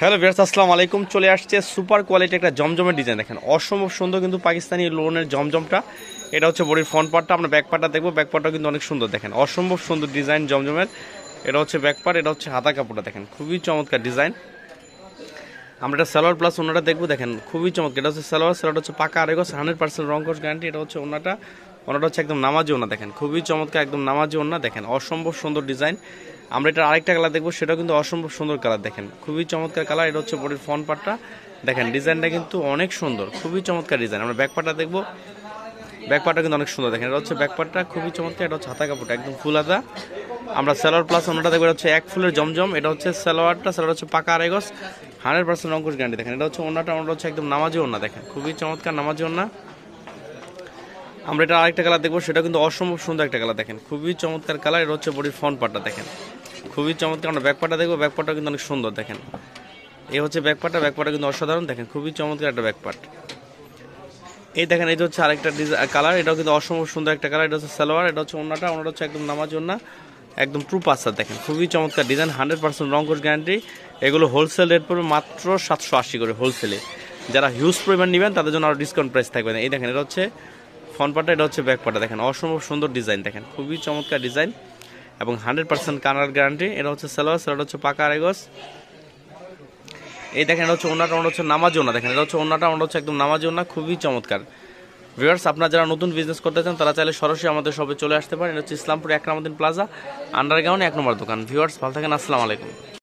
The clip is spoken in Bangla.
হ্যালো ভিউয়ার্স, আসসালামু আলাইকুম। চলে আসছে সুপার কোয়ালিটি একটা জমজমের ডিজাইন। দেখেন অসম্ভব সুন্দর কিন্তু পাকিস্তানি লোনের জমজমটা। এটা হচ্ছে বডির ফ্রন্ট পার্টটা। আমরা ব্যাক পার্টটা দেখবো। ব্যাক পার্টটা কিন্তু অনেক সুন্দর। দেখেন অসম্ভব সুন্দর ডিজাইন জমজমের। এটা হচ্ছে ব্যাক পার্ট, এটা হচ্ছে হাতা কাপড়টা। দেখেন খুবই চমৎকার ডিজাইন। আমরা এটা সালোয়ার প্লাস ওনাটা দেখবো। দেখেন খুবই চমৎকার। এটা হচ্ছে সালোয়ার হচ্ছে পাকা আড়াইগজ 100% রংকশ গ্যারান্টি। এটা হচ্ছে ওনাটা হচ্ছে একদম নামাজি ওনা। দেখেন খুবই চমৎকার, একদম নামাজি ওনা। দেখেন অসম্ভব সুন্দর ডিজাইন। আমরা এটা আরেকটা কালার দেখবো, সেটাও কিন্তু অসম্ভব সুন্দর কালার। দেখেন খুবই চমৎকার কালার। এটা হচ্ছে বডির ফ্রন্ট পার্টটা। দেখেন ডিজাইনটা কিন্তু অনেক সুন্দর, খুবই চমৎকার ডিজাইন। আমরা ব্যাক পার্টটা দেখবো। ব্যাক পার্টটা কিন্তু অনেক সুন্দর। দেখেন এটা হচ্ছে ব্যাক পার্টটা, খুবই চমৎকার। এটা হচ্ছে হাতা কাপড়টা একদম ফুল হাতা। আমরা সালোয়ার প্লাস ওনাটা দেখবো। এটা হচ্ছে এক ফুলের জমজম। এটা হচ্ছে সালোয়ার হচ্ছে পাকা আড়াইগজ 100% রংকশ গ্যারান্টি। দেখেন এটা হচ্ছে ওনাটা হচ্ছে একদম নামাজি ওনা। দেখেন খুবই চমৎকার নামাজি ওনা। আমরা এটা আরেকটা কালার দেখবো, সেটা কিন্তু অসম্ভব সুন্দর একটা কালার। দেখেন খুবই চমৎকার কালার। এটা হচ্ছে বডির ফ্রন্ট পার্টটা। দেখেন খুবই চমৎকার। আমরা ব্যাক পার্টটা দেখবো। ব্যাক পার্টটা কিন্তু অনেক সুন্দর। দেখেন এই হচ্ছে ব্যাক পার্টটা কিন্তু অসাধারণ। দেখেন খুবই চমৎকার একটা ব্যাক পার্ট। এই দেখেন এই হচ্ছে আরেকটা কালার। এটাও কিন্তু অসম্ভব সুন্দর একটা কালার। এটা হচ্ছে সালোয়ার। এটা হচ্ছে ওনাটা হচ্ছে একদম নামাজ ওনা, একদম ট্রু পাসার। দেখেন খুবই চমৎকার ডিজাইন, 100% রংকশ গ্যারান্টি। এগুলো হোলসেল রেট পড়বে মাত্র 780 করে হোলসেলে। যারা হিউজ পরিমাণ নেবেন তাদের জন্য আরও ডিসকাউন্ট প্রাইস থাকবে। এই দেখেন এটা হচ্ছে ফ্রন্ট পার্টটা, এটা হচ্ছে ব্যাক পার্টটা। দেখেন অসম্ভব সুন্দর ডিজাইন। দেখেন খুবই চমৎকার ডিজাইন এবং 100% কালার গ্যারান্টি। এটা হচ্ছে সালোয়ার হচ্ছে পাকা আড়াইগজ। এই দেখেন এটা হচ্ছে ওনাটা হচ্ছে নামাজি ওনা। দেখেন এটা হচ্ছে ওনাটা হচ্ছে একদম নামাজি ওনা, খুবই চমৎকার। ভিউয়ার্স, আপনারা যারা নতুন বিজনেস করতে চান তারা চাইলে সরাসরি আমাদের শপে চলে আসতে পারেন। এটা হচ্ছে ইসলামপুর 1 রামাদিন প্লাজা, আন্ডারগ্রাউন্ড 1 নম্বর দোকান। ভিউয়ার্স ভালো থাকেন, আসসালামু আলাইকুম।